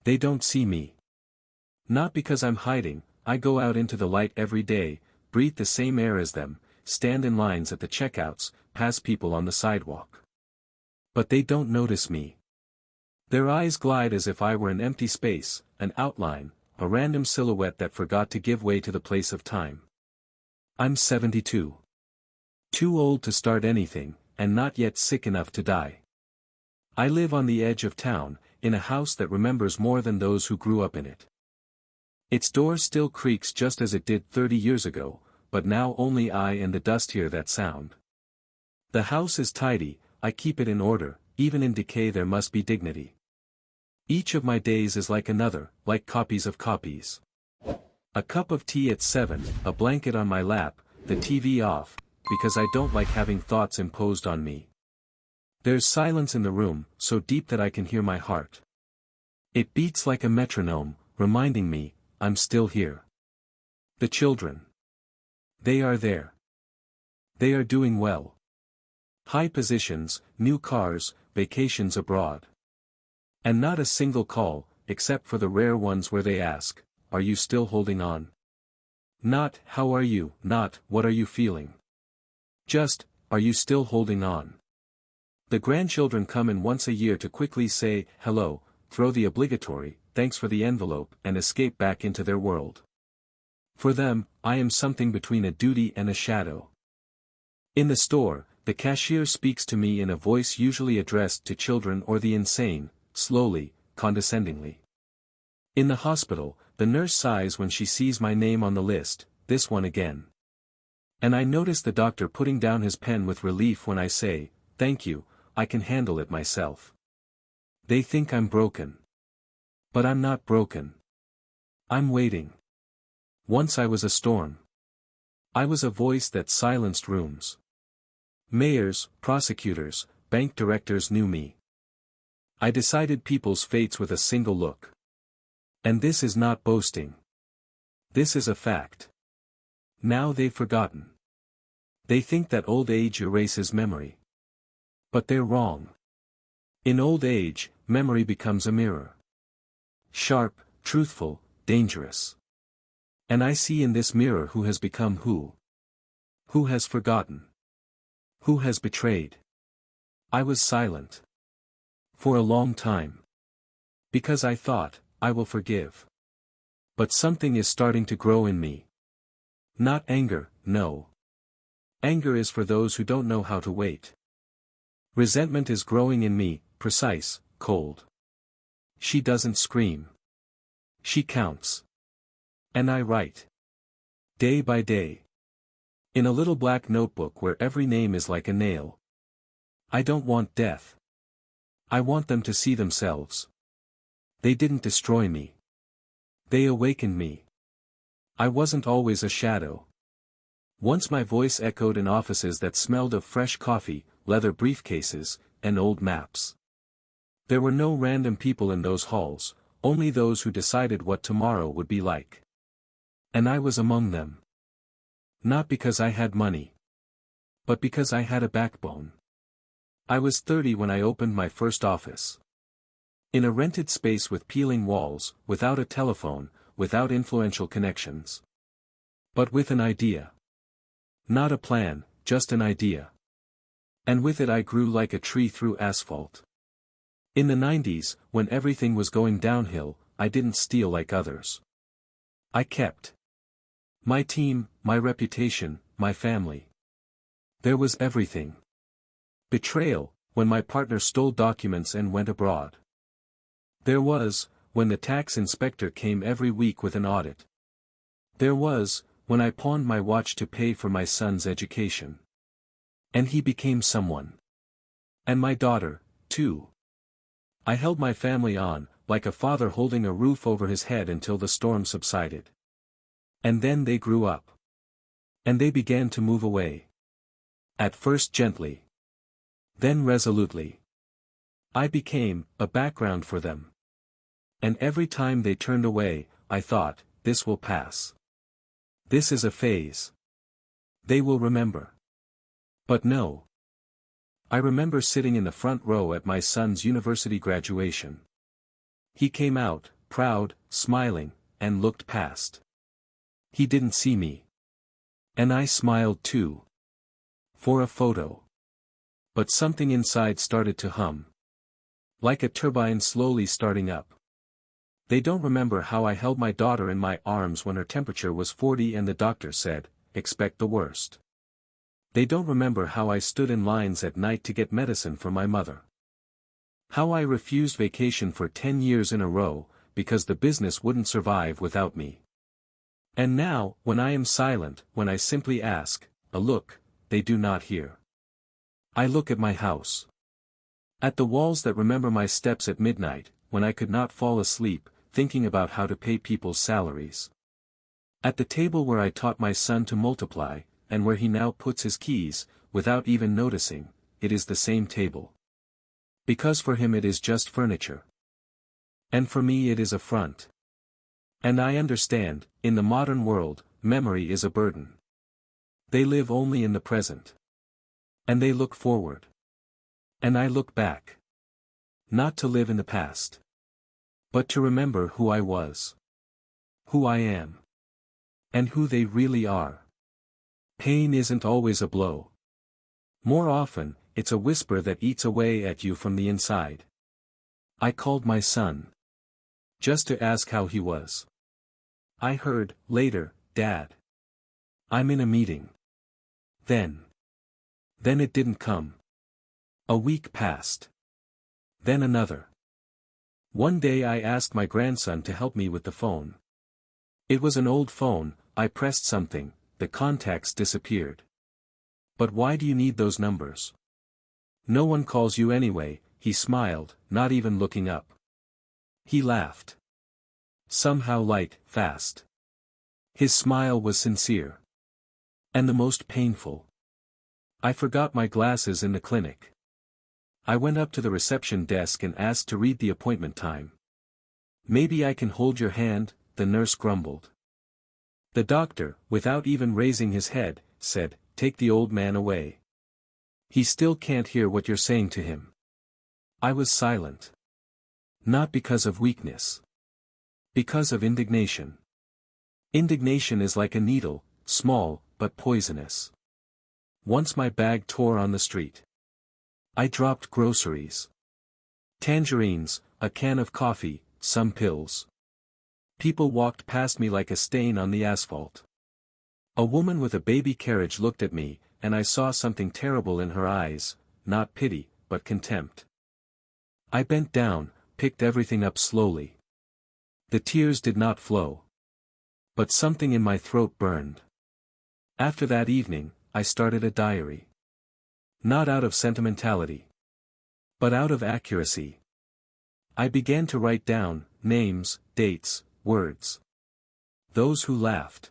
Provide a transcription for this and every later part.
They don't see me. Not because I'm hiding, I go out into the light every day, breathe the same air as them, stand in lines at the checkouts, pass people on the sidewalk. But they don't notice me. Their eyes glide as if I were an empty space, an outline, a random silhouette that forgot to give way to the place of time. I'm 72. Too old to start anything, and not yet sick enough to die. I live on the edge of town, in a house that remembers more than those who grew up in it. Its door still creaks just as it did 30 years ago, but now only I and the dust hear that sound. The house is tidy, I keep it in order, even in decay there must be dignity. Each of my days is like another, like copies of copies. A cup of tea at 7, a blanket on my lap, the TV off, because I don't like having thoughts imposed on me. There's silence in the room, so deep that I can hear my heart. It beats like a metronome, reminding me, I'm still here. The children. They are there. They are doing well. High positions, new cars, vacations abroad. And not a single call, except for the rare ones where they ask, are you still holding on? Not, how are you, not, what are you feeling? Just, are you still holding on? The grandchildren come in once a year to quickly say, hello, throw the obligatory, thanks for the envelope, and escape back into their world. For them, I am something between a duty and a shadow. In the store, the cashier speaks to me in a voice usually addressed to children or the insane, slowly, condescendingly. In the hospital, the nurse sighs when she sees my name on the list, this one again. And I notice the doctor putting down his pen with relief when I say, thank you, I can handle it myself. They think I'm broken. But I'm not broken. I'm waiting. Once I was a storm. I was a voice that silenced rooms. Mayors, prosecutors, bank directors knew me. I decided people's fates with a single look. And this is not boasting. This is a fact. Now they've forgotten. They think that old age erases memory. But they're wrong. In old age, memory becomes a mirror. Sharp, truthful, dangerous. And I see in this mirror who has become who. Who has forgotten. Who has betrayed. I was silent. For a long time. Because I thought, I will forgive. But something is starting to grow in me. Not anger, no. Anger is for those who don't know how to wait. Resentment is growing in me, precise, cold. She doesn't scream. She counts. And I write. Day by day. In a little black notebook where every name is like a nail. I don't want death. I want them to see themselves. They didn't destroy me. They awakened me. I wasn't always a shadow. Once my voice echoed in offices that smelled of fresh coffee, leather briefcases, and old maps. There were no random people in those halls, only those who decided what tomorrow would be like. And I was among them. Not because I had money. But because I had a backbone. I was 30 when I opened my first office. In a rented space with peeling walls, without a telephone, without influential connections. But with an idea. Not a plan, just an idea. And with it I grew like a tree through asphalt. In the 90s, when everything was going downhill, I didn't steal like others. I kept. My team, my reputation, my family. There was everything. Betrayal, when my partner stole documents and went abroad. There was, when the tax inspector came every week with an audit. There was, when I pawned my watch to pay for my son's education. And he became someone. And my daughter, too. I held my family on, like a father holding a roof over his head until the storm subsided. And then they grew up. And they began to move away. At first gently. Then resolutely. I became a background for them. And every time they turned away, I thought, this will pass. This is a phase. They will remember. But no. I remember sitting in the front row at my son's university graduation. He came out, proud, smiling, and looked past. He didn't see me. And I smiled too. For a photo. But something inside started to hum. Like a turbine slowly starting up. They don't remember how I held my daughter in my arms when her temperature was 40 and the doctor said, "Expect the worst." They don't remember how I stood in lines at night to get medicine for my mother. How I refused vacation for 10 years in a row, because the business wouldn't survive without me. And now, when I am silent, when I simply ask, a look, they do not hear. I look at my house. At the walls that remember my steps at midnight, when I could not fall asleep, thinking about how to pay people's salaries. At the table where I taught my son to multiply, and where he now puts his keys, without even noticing, it is the same table. Because for him it is just furniture. And for me it is a front. And I understand, in the modern world, memory is a burden. They live only in the present. And they look forward. And I look back. Not to live in the past. But to remember who I was. Who I am. And who they really are. Pain isn't always a blow. More often, it's a whisper that eats away at you from the inside. I called my son. Just to ask how he was. I heard, later, "Dad. I'm in a meeting." Then it didn't come. A week passed. Then another. One day I asked my grandson to help me with the phone. It was an old phone, I pressed something, the contacts disappeared. "But why do you need those numbers? No one calls you anyway," he smiled, not even looking up. He laughed. Somehow light, fast. His smile was sincere. And the most painful. I forgot my glasses in the clinic. I went up to the reception desk and asked to read the appointment time. "Maybe I can hold your hand," the nurse grumbled. The doctor, without even raising his head, said, "Take the old man away. He still can't hear what you're saying to him." I was silent. Not because of weakness. Because of indignation. Indignation is like a needle, small, but poisonous. Once my bag tore on the street. I dropped groceries. Tangerines, a can of coffee, some pills. People walked past me like a stain on the asphalt. A woman with a baby carriage looked at me, and I saw something terrible in her eyes, not pity, but contempt. I bent down, picked everything up slowly. The tears did not flow. But something in my throat burned. After that evening, I started a diary. Not out of sentimentality. But out of accuracy. I began to write down, names, dates, words. Those who laughed.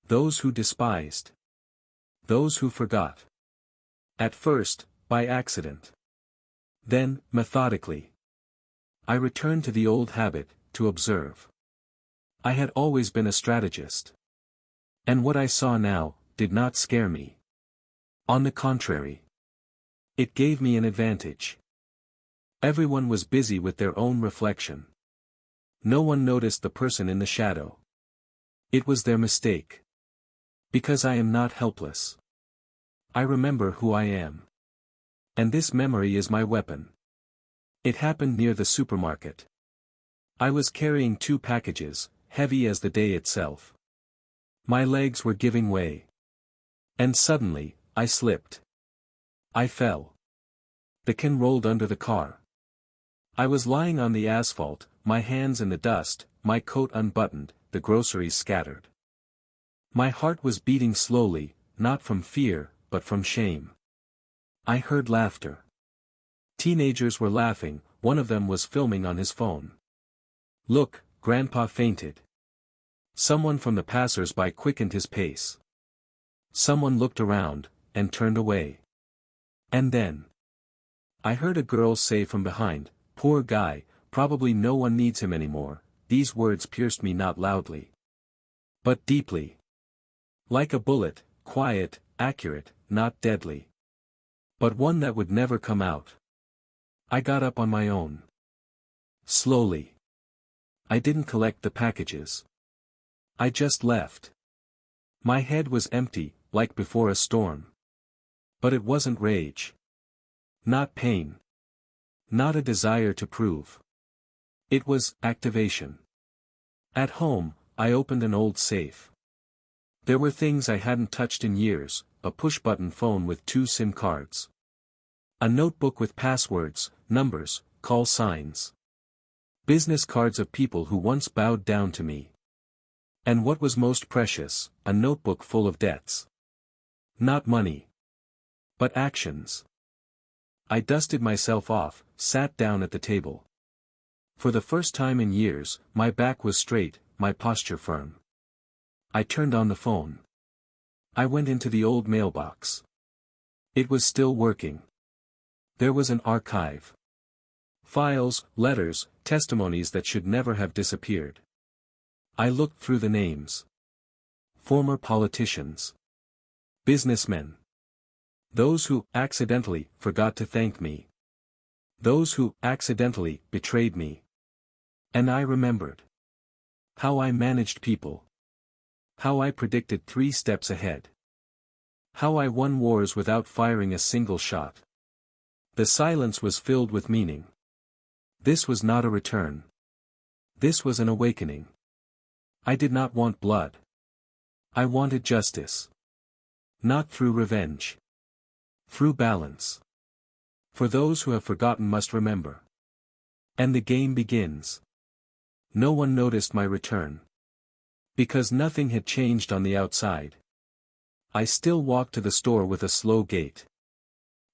Those who despised. Those who forgot. At first, by accident. Then, methodically. I returned to the old habit, to observe. I had always been a strategist. And what I saw now, did not scare me. On the contrary. It gave me an advantage. Everyone was busy with their own reflection. No one noticed the person in the shadow. It was their mistake. Because I am not helpless. I remember who I am. And this memory is my weapon. It happened near the supermarket. I was carrying 2 packages, heavy as the day itself. My legs were giving way. And suddenly, I slipped. I fell. The can rolled under the car. I was lying on the asphalt, my hands in the dust, my coat unbuttoned, the groceries scattered. My heart was beating slowly, not from fear, but from shame. I heard laughter. Teenagers were laughing, one of them was filming on his phone. "Look, Grandpa fainted." Someone from the passers-by quickened his pace. Someone looked around, and turned away. And then I heard a girl say from behind, "Poor guy, probably no one needs him anymore." These words pierced me not loudly, but deeply. Like a bullet, quiet, accurate, not deadly. But one that would never come out. I got up on my own. Slowly. I didn't collect the packages. I just left. My head was empty, like before a storm. But it wasn't rage. Not pain. Not a desire to prove. It was activation. At home, I opened an old safe. There were things I hadn't touched in years, a push-button phone with 2 SIM cards. A notebook with passwords, numbers, call signs. Business cards of people who once bowed down to me. And what was most precious, a notebook full of debts. Not money. But actions. I dusted myself off, sat down at the table. For the first time in years, my back was straight, my posture firm. I turned on the phone. I went into the old mailbox. It was still working. There was an archive. Files, letters, testimonies that should never have disappeared. I looked through the names. Former politicians. Businessmen. Those who accidentally forgot to thank me. Those who accidentally betrayed me. And I remembered. How I managed people. How I predicted 3 steps ahead. How I won wars without firing a single shot. The silence was filled with meaning. This was not a return. This was an awakening. I did not want blood. I wanted justice. Not through revenge. Through balance. For those who have forgotten must remember. And the game begins. No one noticed my return. Because nothing had changed on the outside. I still walked to the store with a slow gait.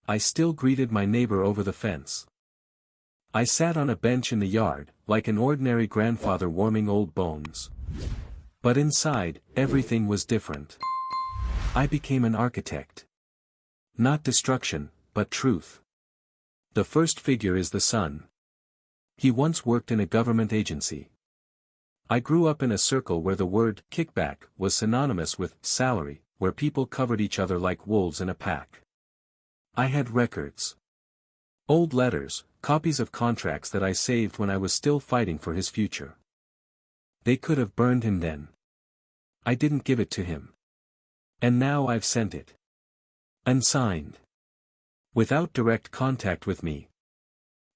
I still greeted my neighbor over the fence. I sat on a bench in the yard, like an ordinary grandfather warming old bones. But inside, everything was different. I became an architect. Not destruction, but truth. The first figure is the son. He once worked in a government agency. I grew up in a circle where the word kickback was synonymous with salary, where people covered each other like wolves in a pack. I had records. Old letters, copies of contracts that I saved when I was still fighting for his future. They could have burned him then. I didn't give it to him. And now I've sent it. Unsigned. Without direct contact with me.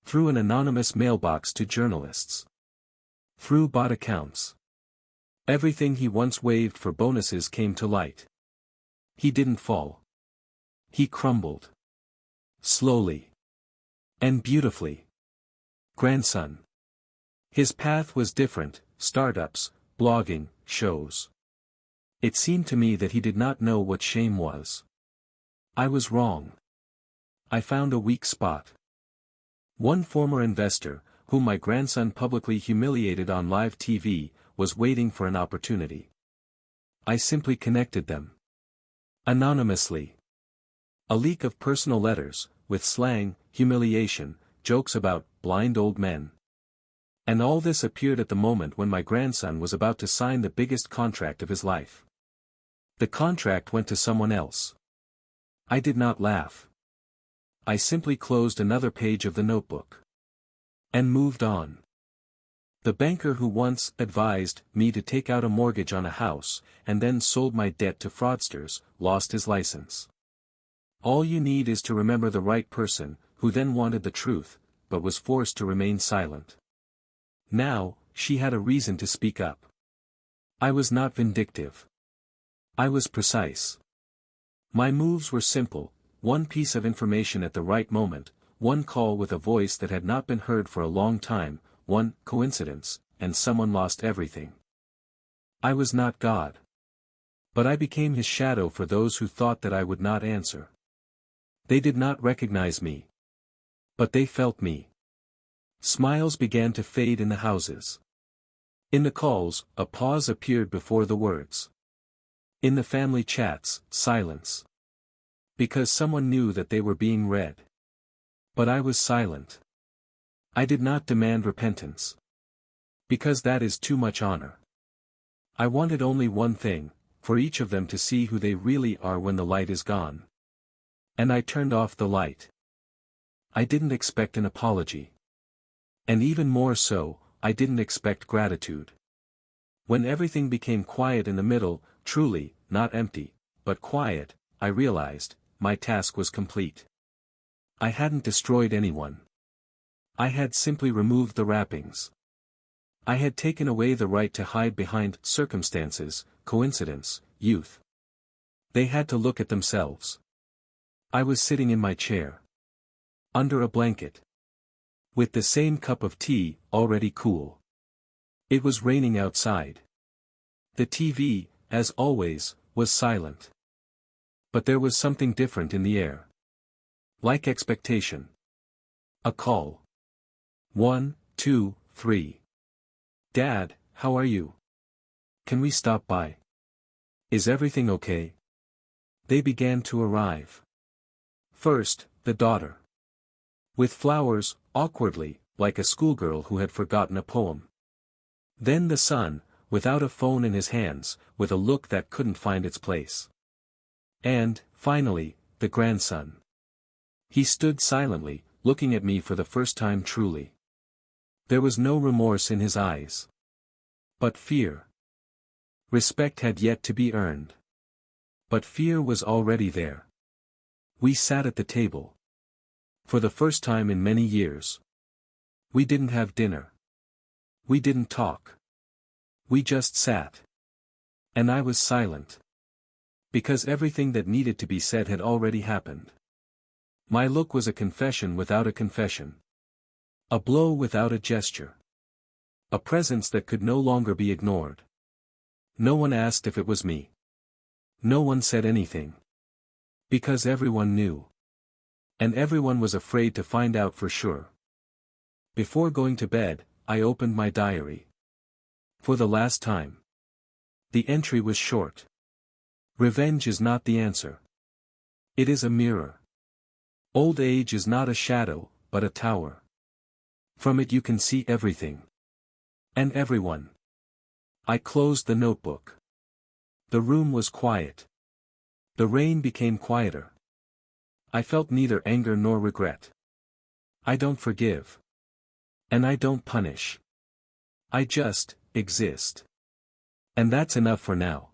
Through an anonymous mailbox to journalists. Through bot accounts. Everything he once waved for bonuses came to light. He didn't fall. He crumbled. Slowly. And beautifully. Grandson. His path was different, startups, blogging, shows. It seemed to me that he did not know what shame was. I was wrong. I found a weak spot. One former investor, whom my grandson publicly humiliated on live TV, was waiting for an opportunity. I simply connected them. Anonymously. A leak of personal letters, with slang, humiliation, jokes about blind old men. And all this appeared at the moment when my grandson was about to sign the biggest contract of his life. The contract went to someone else. I did not laugh. I simply closed another page of the notebook. And moved on. The banker who once advised me to take out a mortgage on a house, and then sold my debt to fraudsters, lost his license. All you need is to remember the right person, who then wanted the truth, but was forced to remain silent. Now, she had a reason to speak up. I was not vindictive. I was precise. My moves were simple, one piece of information at the right moment, one call with a voice that had not been heard for a long time, one coincidence, and someone lost everything. I was not God. But I became his shadow for those who thought that I would not answer. They did not recognize me. But they felt me. Smiles began to fade in the houses. In the calls, a pause appeared before the words. In the family chats, silence. Because someone knew that they were being read. But I was silent. I did not demand repentance. Because that is too much honor. I wanted only one thing, for each of them to see who they really are when the light is gone. And I turned off the light. I didn't expect an apology. And even more so, I didn't expect gratitude. When everything became quiet in the middle, truly, not empty, but quiet, I realized, my task was complete. I hadn't destroyed anyone. I had simply removed the wrappings. I had taken away the right to hide behind circumstances, coincidence, youth. They had to look at themselves. I was sitting in my chair. Under a blanket. With the same cup of tea, already cool. It was raining outside. The TV, as always, was silent. But there was something different in the air. Like expectation. A call. 1, 2, 3. Dad, how are you? Can we stop by? Is everything okay? They began to arrive. First, the daughter. With flowers, awkwardly, like a schoolgirl who had forgotten a poem. Then the son, without a phone in his hands, with a look that couldn't find its place. And, finally, the grandson. He stood silently, looking at me for the first time truly. There was no remorse in his eyes. But fear. Respect had yet to be earned. But fear was already there. We sat at the table. For the first time in many years. We didn't have dinner. We didn't talk. We just sat. And I was silent. Because everything that needed to be said had already happened. My look was a confession without a confession. A blow without a gesture. A presence that could no longer be ignored. No one asked if it was me. No one said anything. Because everyone knew. And everyone was afraid to find out for sure. Before going to bed, I opened my diary. For the last time. The entry was short. Revenge is not the answer. It is a mirror. Old age is not a shadow, but a tower. From it you can see everything. And everyone. I closed the notebook. The room was quiet. The rain became quieter. I felt neither anger nor regret. I don't forgive. And I don't punish. I just exist. And that's enough for now.